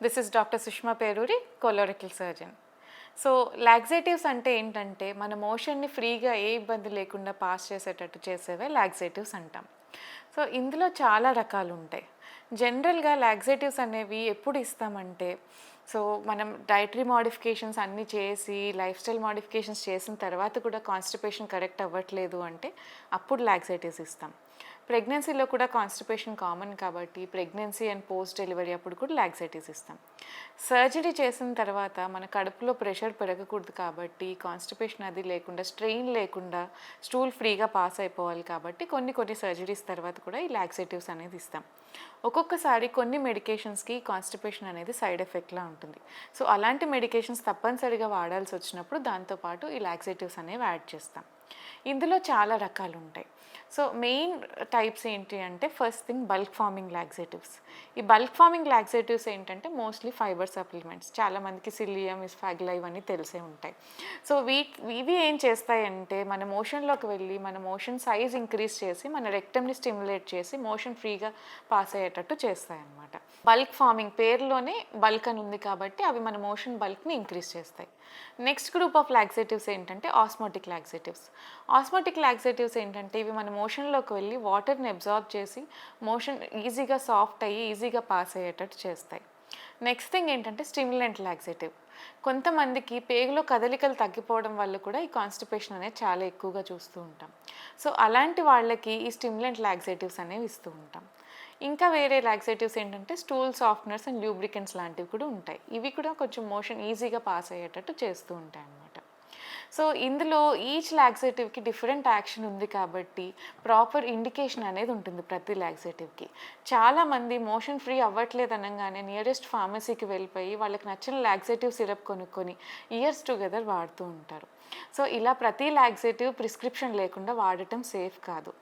This is doctor Sushma Peruri, colorectal surgeon. So, laxatives అంటే ఏంటంటే, మన మోషన్‌ని ఫ్రీగా ఏ ఇబ్బంది లేకుండా పాస్ చేసేటట్టు చేసేవే లాక్సేటివ్స్ అంటాం. సో, ఇందులో చాలా రకాలుంటాయి. జనరల్‌గా లాక్సేటివ్స్ అనేవి ఎప్పుడు ఇస్తామంటే, సో, మనం డైటరీ మోడిఫికేషన్స్ అన్నీ చేసి, లైఫ్ స్టైల్ మోడిఫికేషన్స్ చేసిన తర్వాత కూడా కాన్‌స్టిపేషన్ కరెక్ట్ అవ్వట్లేదు అంటే, అప్పుడు లాక్సేటివ్స్ ఇస్తాం. ప్రెగ్నెన్సీలో కూడా కాన్‌స్టిపేషన్ కామన్ కాబట్టి, ప్రెగ్నెన్సీ అండ్ పోస్ట్ డెలివరీ అప్పుడు కూడా లాక్సేటివ్స్ ఇస్తాం. సర్జరీ చేసిన తర్వాత మన కడుపులో ప్రెషర్ పెరగకూడదు కాబట్టి, కాన్‌స్టిపేషన్ అది లేకుండా, స్ట్రెయిన్ లేకుండా స్టూల్ ఫ్రీగా పాస్ అయిపోవాలి కాబట్టి, కొన్ని సర్జరీస్ తర్వాత కూడా ఈ లాక్సేటివ్స్ అనేది ఇస్తాం. ఒక్కొక్కసారి కొన్ని మెడికేషన్స్‌కి కాన్‌స్టిపేషన్ అనేది సైడ్ ఎఫెక్ట్‌లా ఉంటుంది. సో, అలాంటి మెడికేషన్స్ తప్పనిసరిగా వాడాల్సొచ్చినప్పుడు దాంతో పాటు ఈ లాక్సేటివ్స్ అనేవి యాడ్ చేస్తాం. ఇందులో చాలా రకాలుంటాయి. సో, మెయిన్ టైప్స్ ఏంటి అంటే, first thing bulk farming laxatives. ఈ బల్క్ ఫార్మింగ్ లాక్సేటివ్స్ ఏంటంటే మోస్ట్‌లీ ఫైబర్ సప్లిమెంట్స్. చాలామందికి సిలియం, ఇస్ఫాగ్లా ఇవన్నీ తెలిసే ఉంటాయి. సో, ఇవి ఏం చేస్తాయంటే మన మోషన్‌లోకి వెళ్ళి మన మోషన్ సైజ్ ఇంక్రీజ్ చేసి మన రెక్టమ్‌ని స్టిమ్యులేట్ చేసి మోషన్ ఫ్రీగా పాస్ అయ్యేటట్టు చేస్తాయన్నమాట. బల్క్ ఫార్మింగ్ పేరులోనే బల్క్ అని ఉంది కాబట్టి అవి మన మోషన్ బల్క్‌ని ఇంక్రీజ్ చేస్తాయి. నెక్స్ట్ గ్రూప్ ఆఫ్ లాక్సేటివ్స్ ఏంటంటే ఆస్మోటిక్ లాక్సేటివ్స్. ఆస్మోటిక్ లాక్సేటివ్స్ ఏంటంటే ఇవి మన మోషన్‌లోకి వెళ్ళి వాటర్‌ని అబ్జార్బ్ చేసి మోషన్ ఈజీగా సాఫ్ట్ అయ్యి ఈజీగా పాస్ అయ్యేటట్టు చేస్తాయి. నెక్స్ట్ థింగ్ ఏంటంటే స్టిమ్యులెంట్ లాక్సేటివ్. కొంతమందికి పేగులో కదలికలు తగ్గిపోవడం వల్ల కూడా ఈ కాన్‌స్టిపేషన్ అనేది చాలా ఎక్కువగా చూస్తూ ఉంటాం. సో, అలాంటి వాళ్ళకి ఈ స్టిమ్యులెంట్ లాక్సేటివ్స్ అనేవి ఇస్తూ ఉంటాం. ఇంకా వేరే లాక్సేటివ్స్ ఏంటంటే స్టూల్ సాఫ్ట్‌నర్స్ అండ్ ల్యూబ్రికెంట్స్ లాంటివి కూడా ఉంటాయి. ఇవి కూడా కొంచెం మోషన్ ఈజీగా పాస్ అయ్యేటట్టు చేస్తూ ఉంటాయన్నమాట. సో, ఇందులో ఈచ్ లాక్సేటివ్‌కి డిఫరెంట్ యాక్షన్ ఉంది కాబట్టి ప్రాపర్ ఇండికేషన్ అనేది ఉంటుంది ప్రతి లాక్సేటివ్‌కి. చాలామంది మోషన్ ఫ్రీ అవ్వట్లేదు అనంగానే నియరెస్ట్ ఫార్మసీకి వెళ్ళిపోయి వాళ్ళకి నచ్చిన లాక్సేటివ్ సిరప్ కొనుక్కొని ఇయర్స్ టుగెదర్ వాడుతూ ఉంటారు. సో, ఇలా ప్రతి లాక్సేటివ్ ప్రిస్క్రిప్షన్ లేకుండా వాడటం సేఫ్ కాదు.